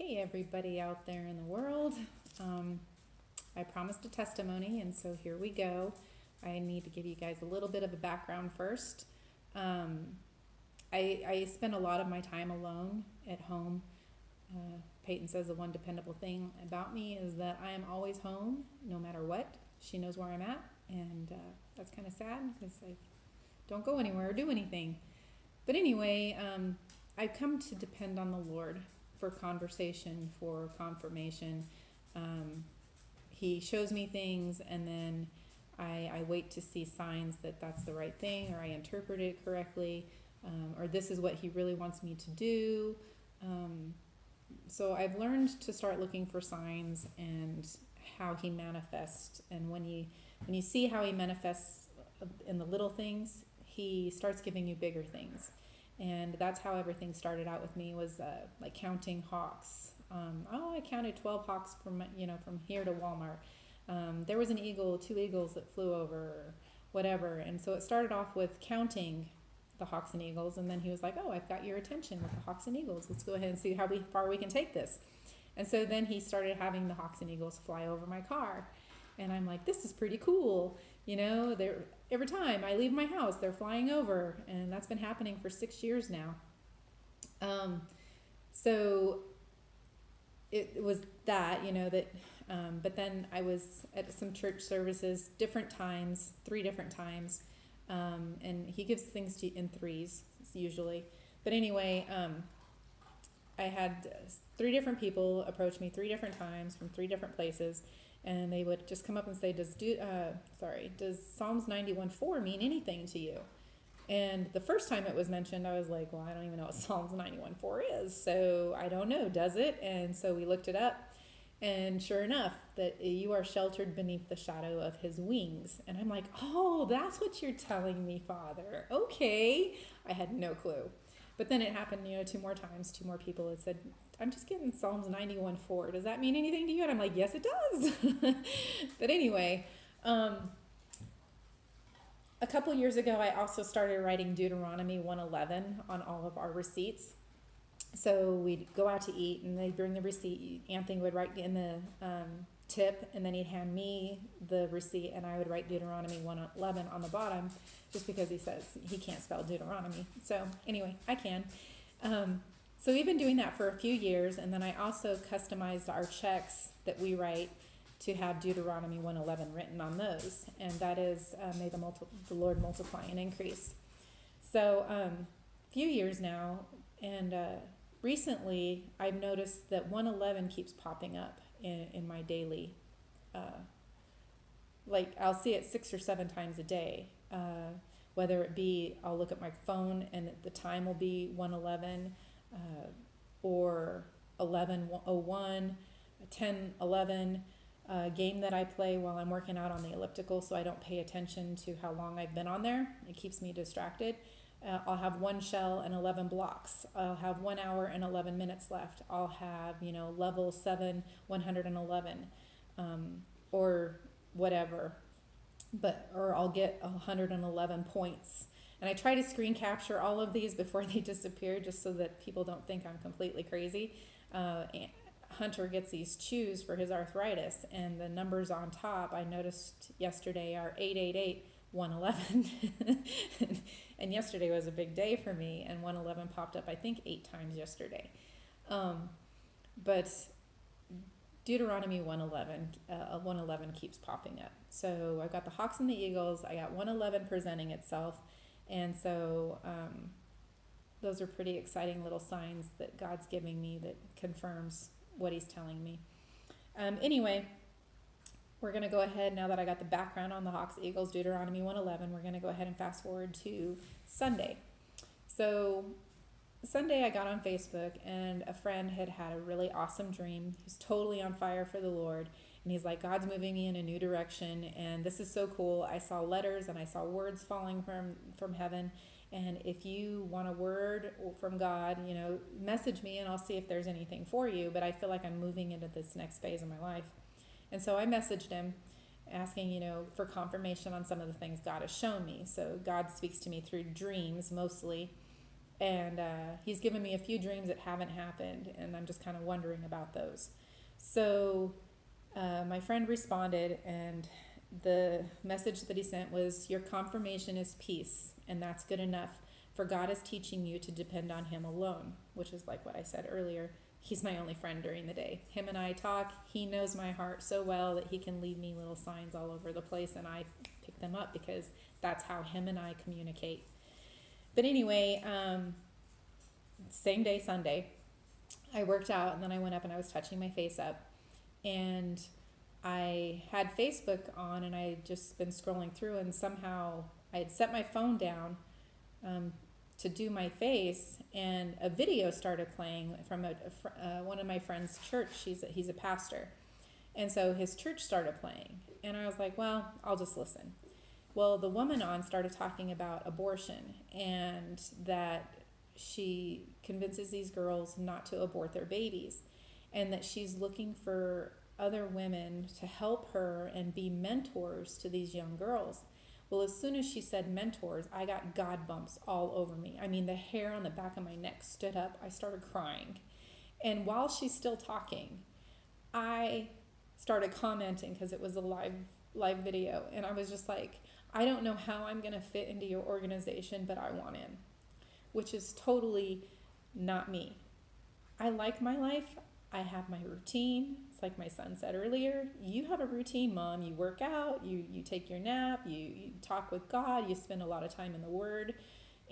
Hey, everybody out there in the world. Um, I promised a testimony, and so here we go. I need to give you guys a little bit of a background first. Um, I spend a lot of my time alone at home. Peyton says the one dependable thing about me is that I am always home, no matter what. She knows where I'm at, and that's kind of sad because I don't go anywhere or do anything. But anyway, I've come to depend on the Lord for conversation, for confirmation. Um, he shows me things, and then I wait to see signs that that's the right thing, or I interpret it correctly, or this is what He really wants me to do. Um, so I've learned to start looking for signs and how He manifests. And when you see how He manifests in the little things, He starts giving you bigger things. And that's how everything started out with me, was like counting hawks. I counted 12 hawks from here to Walmart. There was an eagle, two eagles that flew over, or whatever. And so it started off with counting the hawks and eagles, and then he was like, "Oh, I've got your attention with the hawks and eagles. Let's go ahead and see how far we can take this." And so then he started having the hawks and eagles fly over my car, and I'm like, "This is pretty cool." They're every time I leave my house, they're flying over, and that's been happening for 6 years now. So it was that. But then I was at some church services, different times, 3 different times, and he gives things to you in threes usually. But anyway, I had 3 different people approach me 3 different times from 3 different places, and they would just come up and say, does Psalms 91:4 mean anything to you?" And the first time it was mentioned, I was like, "Well, I don't even know what Psalms 91:4 is, so I don't know, does it?" And so we looked it up, and sure enough, that you are sheltered beneath the shadow of His wings. And I'm like, "Oh, that's what you're telling me, Father. Okay." I had no clue. But then it happened, 2 more times, 2 more people had said, "I'm just getting Psalms 91:4. Does that mean anything to you?" And I'm like, "Yes, it does." But anyway, a couple years ago, I also started writing Deuteronomy 1:11 on all of our receipts. So we'd go out to eat, and they'd bring the receipt. Anthony would write in the tip, and then he'd hand me the receipt, and I would write Deuteronomy 1:11 on the bottom, just because he says he can't spell Deuteronomy. So anyway, I can. So we've been doing that for a few years, and then I also customized our checks that we write to have Deuteronomy 1:11 written on those, and that is, "May the Lord multiply and increase." So a few years now, and recently I've noticed that 111 keeps popping up in my daily, like I'll see it 6 or 7 times a day. Whether it be, I'll look at my phone and the time will be 111, or 11:01, 10:11. Game that I play while I'm working out on the elliptical, so I don't pay attention to how long I've been on there. It keeps me distracted. I'll have 1 shell and 11 blocks. I'll have 1 hour and 11 minutes left. I'll have, level 7, 111, or whatever. Or I'll get 111 points. And I try to screen capture all of these before they disappear, just so that people don't think I'm completely crazy. Hunter gets these chews for his arthritis, and the numbers on top I noticed yesterday are 888, 111. And yesterday was a big day for me, and 111 popped up I think 8 times yesterday. But Deuteronomy 111 keeps popping up. So I've got the hawks and the eagles. I got 111 presenting itself, and so those are pretty exciting little signs that God's giving me that confirms what He's telling me. Anyway, we're going to go ahead, now that I got the background on the hawks, eagles, Deuteronomy 111, we're going to go ahead and fast forward to Sunday. So Sunday I got on Facebook, and a friend had a really awesome dream. He's totally on fire for the Lord, and he's like, "God's moving me in a new direction, and this is so cool. I saw letters and I saw words falling from heaven, and if you want a word from God, message me and I'll see if there's anything for you, but I feel like I'm moving into this next phase of my life." And so I messaged him asking, for confirmation on some of the things God has shown me. So God speaks to me through dreams mostly. And he's given me a few dreams that haven't happened, and I'm just kind of wondering about those. So my friend responded, and the message that he sent was, "Your confirmation is peace, and that's good enough, for God is teaching you to depend on Him alone," which is like what I said earlier. He's my only friend during the day. Him and I talk. He knows my heart so well that he can leave me little signs all over the place, and I pick them up because that's how him and I communicate. But anyway, same day, Sunday, I worked out, and then I went up and I was touching my face up, and I had Facebook on, and I had just been scrolling through, and somehow I had set my phone down to do my face, and a video started playing from one of my friend's church. He's a pastor, and so his church started playing, and I was like, well, I'll just listen. Well, the woman on started talking about abortion, and that she convinces these girls not to abort their babies, and that she's looking for other women to help her and be mentors to these young girls. Well, as soon as she said mentors, I got God bumps all over me. I mean, the hair on the back of my neck stood up. I started crying. And while she's still talking, I started commenting because it was a live video. And I was just like, I don't know how I'm going to fit into your organization, but I want in, which is totally not me. I like my life. I have my routine. It's like my son said earlier, you have a routine, Mom. You work out, you take your nap, you talk with God, you spend a lot of time in the Word.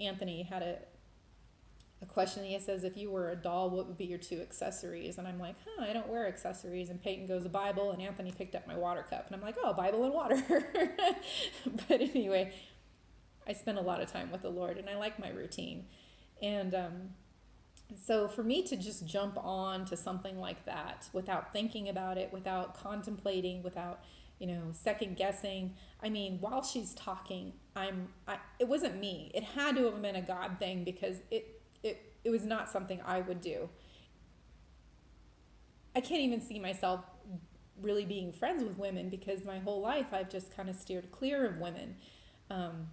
Anthony had a question. He says, if you were a doll, what would be your 2 accessories? And I'm like, I don't wear accessories. And Peyton goes, a Bible, and Anthony picked up my water cup. And I'm like, oh, Bible and water. But anyway, I spend a lot of time with the Lord, and I like my routine. And so for me to just jump on to something like that without thinking about it, without contemplating, without, second guessing. I mean, while she's talking, it wasn't me. It had to have been a God thing, because it was not something I would do. I can't even see myself really being friends with women, because my whole life I've just kind of steered clear of women.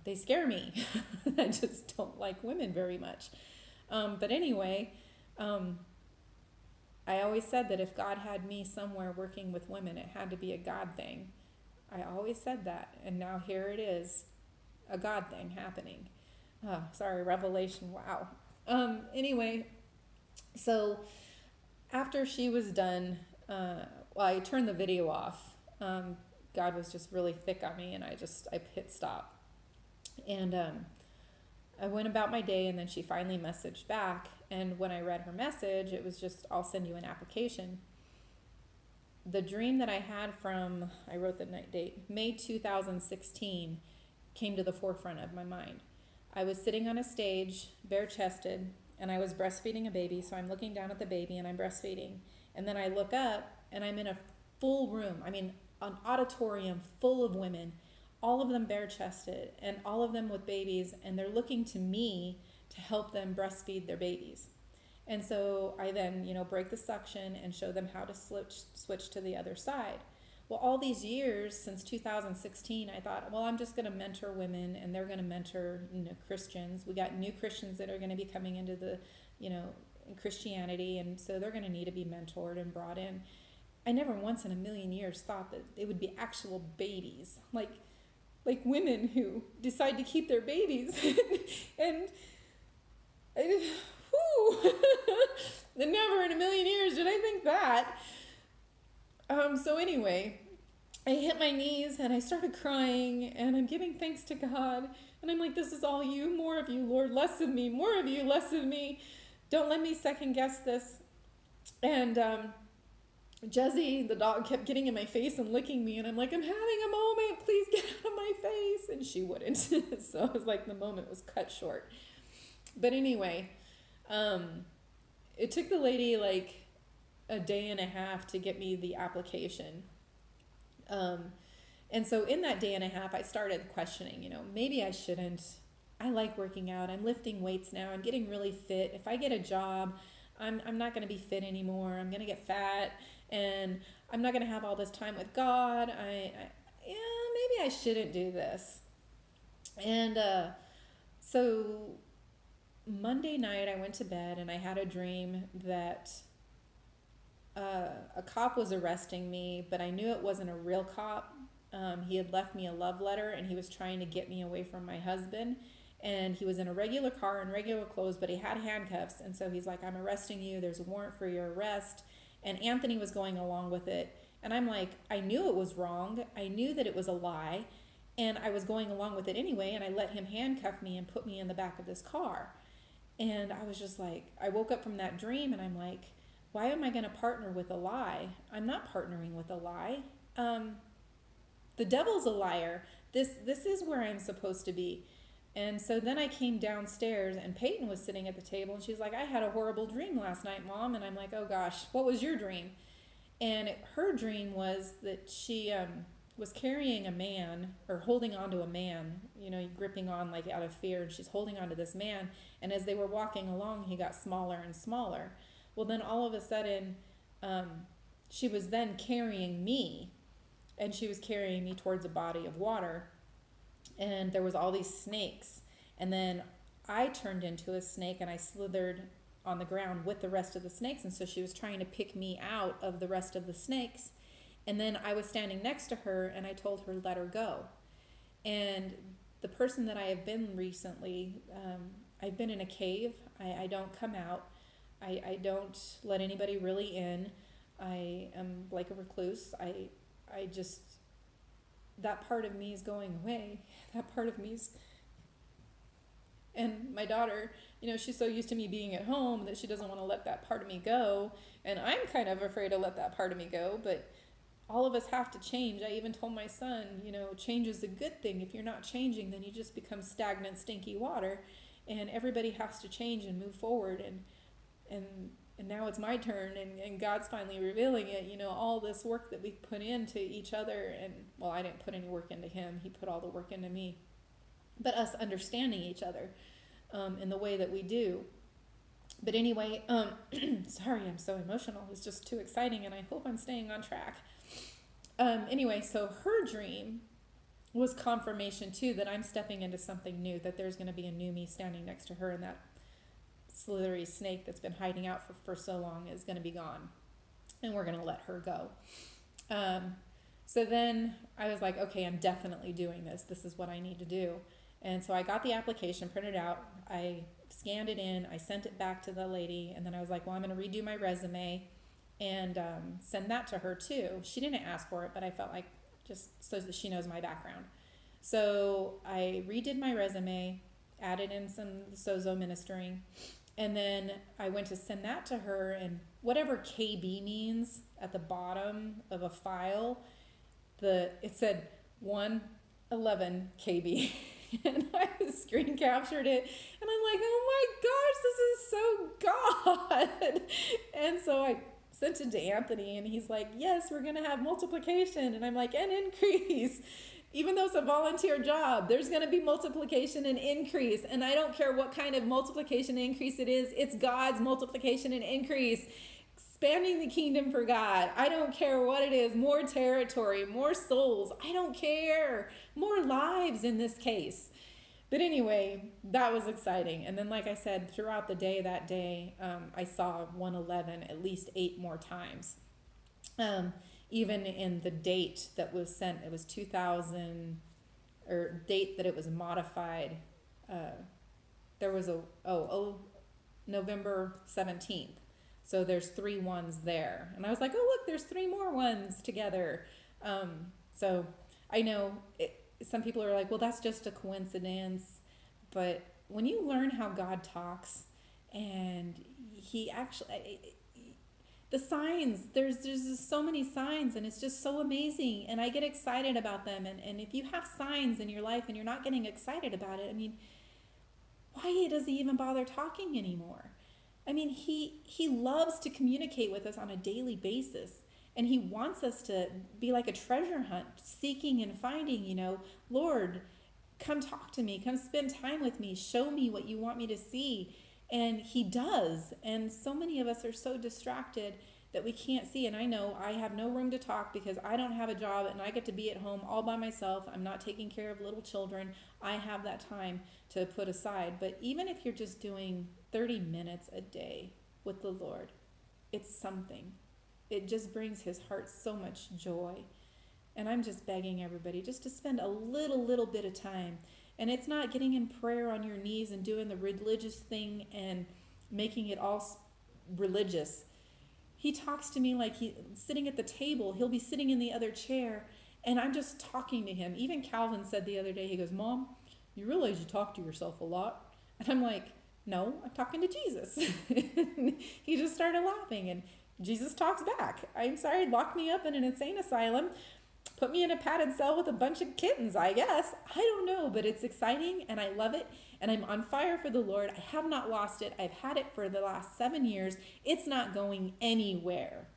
They scare me. I just don't like women very much. But anyway, I always said that if God had me somewhere working with women, it had to be a God thing. I always said that, and now here it is, a God thing happening. Oh, sorry, revelation, wow. Anyway, so after she was done, I turned the video off. God was just really thick on me, and I hit stop. And I went about my day, and then she finally messaged back. And when I read her message, it was just, I'll send you an application. The dream that I had from, I wrote the night date, May 2016, came to the forefront of my mind. I was sitting on a stage, bare-chested, and I was breastfeeding a baby. So I'm looking down at the baby, and I'm breastfeeding. And then I look up, and I'm in a full room. I mean, an auditorium full of women, all of them bare-chested, and all of them with babies, and they're looking to me to help them breastfeed their babies. And so I then, break the suction and show them how to switch to the other side. Well, all these years since 2016, I thought, well, I'm just going to mentor women, and they're going to mentor, Christians. We got new Christians that are going to be coming into the, Christianity, and so they're going to need to be mentored and brought in. I never once in a million years thought that they would be actual babies, like women who decide to keep their babies. and never in a million years did I think that. So anyway, I hit my knees, and I started crying, and I'm giving thanks to God. And I'm like, this is all you, more of you, Lord, less of me, more of you, less of me. Don't let me second guess this. And Jessie, the dog, kept getting in my face and licking me, and I'm like, I'm having a moment, please get out of my face. And she wouldn't. So I was like, the moment was cut short. But anyway, it took the lady like a day and a half to get me the application. And so in that day and a half, I started questioning, maybe I shouldn't. I like working out. I'm lifting weights now. I'm getting really fit. If I get a job, I'm not going to be fit anymore. I'm going to get fat, and I'm not going to have all this time with God. Maybe I shouldn't do this. And so Monday night I went to bed and I had a dream that a cop was arresting me, but I knew it wasn't a real cop. He had left me a love letter and he was trying to get me away from my husband. And he was in a regular car in regular clothes, but he had handcuffs. And so he's like, I'm arresting you. There's a warrant for your arrest. And Anthony was going along with it. And I'm like, I knew it was wrong. I knew that it was a lie. And I was going along with it anyway. And I let him handcuff me and put me in the back of this car. And I was just like, I woke up from that dream and I'm like, why am I going to partner with a lie? I'm not partnering with a lie. The devil's a liar. This is where I'm supposed to be. And so then I came downstairs and Peyton was sitting at the table and she's like, I had a horrible dream last night, Mom. And I'm like, oh gosh, what was your dream? And her dream was that she was carrying a man or holding onto a man, gripping on like out of fear. And she's holding onto this man. And as they were walking along, he got smaller and smaller. Well, then all of a sudden, she was then carrying me, and she was carrying me towards a body of water, and there was all these snakes, and then I turned into a snake, and I slithered on the ground with the rest of the snakes, and so she was trying to pick me out of the rest of the snakes, and then I was standing next to her, and I told her, let her go. And the person that I have been recently, I've been in a cave. I don't come out. I don't let anybody really in. I am like a recluse. I just, that part of me is going away. That part of me is, and my daughter, she's so used to me being at home that she doesn't want to let that part of me go. And I'm kind of afraid to let that part of me go, but all of us have to change. I even told my son, change is a good thing. If you're not changing, then you just become stagnant, stinky water. And everybody has to change and move forward. And now it's my turn, and God's finally revealing it, all this work that we put into each other, and well, I didn't put any work into him, he put all the work into me, but us understanding each other in the way that we do. But anyway, sorry, I'm so emotional, it's just too exciting, and I hope I'm staying on track. Anyway, so her dream was confirmation too that I'm stepping into something new, that there's going to be a new me standing next to her, and that slithery snake that's been hiding out for so long is going to be gone, and we're going to let her go. So then I was like, okay, I'm definitely doing this. This is what I need to do. And so I got the application printed out. I scanned it in. I sent it back to the lady. And then I was like, well, I'm going to redo my resume and send that to her too. She didn't ask for it, but I felt like just so that she knows my background. So I redid my resume, added in some sozo ministering. And then I went to send that to her, and whatever KB means at the bottom of a file, it said 111 KB. And I screen captured it, and I'm like, oh my gosh, this is so God. And so I sent it to Anthony, and he's like, yes, we're going to have multiplication. And I'm like, and increase. Even though it's a volunteer job, there's going to be multiplication and increase. And I don't care what kind of multiplication and increase it is. It's God's multiplication and increase. Expanding the kingdom for God. I don't care what it is. More territory, more souls. I don't care. More lives in this case. But anyway, that was exciting. And then, like I said, throughout the day that day, I saw 111 at least 8 more times. Even in the date that was sent, it was 2000, or date that it was modified. There was November 17th. So there's 3 ones there. And I was like, oh, look, there's 3 more ones together. So I know some people are like, well, that's just a coincidence. But when you learn how God talks, and he actually, the signs, there's just so many signs, and it's just so amazing. And I get excited about them. And if you have signs in your life and you're not getting excited about it, I mean, why does he even bother talking anymore? I mean, he loves to communicate with us on a daily basis, and he wants us to be like a treasure hunt, seeking and finding, Lord, come talk to me, come spend time with me, show me what you want me to see. And he does. And so many of us are so distracted that we can't see. And I know I have no room to talk because I don't have a job and I get to be at home all by myself. I'm not taking care of little children. I have that time to put aside. But even if you're just doing 30 minutes a day with the Lord, it's something. It just brings his heart so much joy. And I'm just begging everybody just to spend a little bit of time. And it's not getting in prayer on your knees and doing the religious thing and making it all religious. He talks to me like he's sitting at the table. He'll be sitting in the other chair, and I'm just talking to him. Even Calvin said the other day, he goes, Mom, you realize you talk to yourself a lot? And I'm like, no, I'm talking to Jesus. He just started laughing, and Jesus talks back. I'm sorry, lock me up in an insane asylum, put me in a padded cell with a bunch of kittens, I guess. I don't know, but it's exciting, and I love it, and I'm on fire for the Lord. I have not lost it. I've had it for the last 7 years. It's not going anywhere.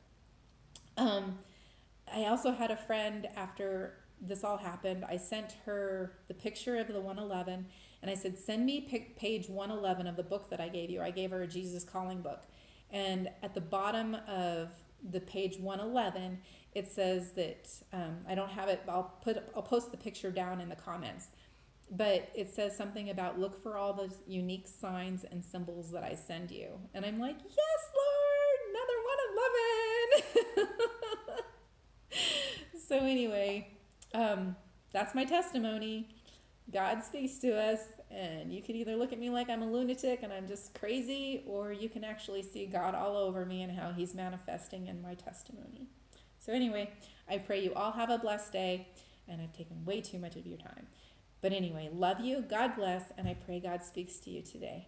I also had a friend after this all happened. I sent her the picture of the 111, and I said, send me page 111 of the book that I gave you. I gave her a Jesus Calling book. And at the bottom of the page 111, it says that, I don't have it, I'll post the picture down in the comments. But it says something about look for all those unique signs and symbols that I send you. And I'm like, yes, Lord, another 111. So anyway, that's my testimony. God speaks to us, and you can either look at me like I'm a lunatic and I'm just crazy, or you can actually see God all over me and how he's manifesting in my testimony. So anyway, I pray you all have a blessed day, and I've taken way too much of your time. But anyway, love you, God bless, and I pray God speaks to you today.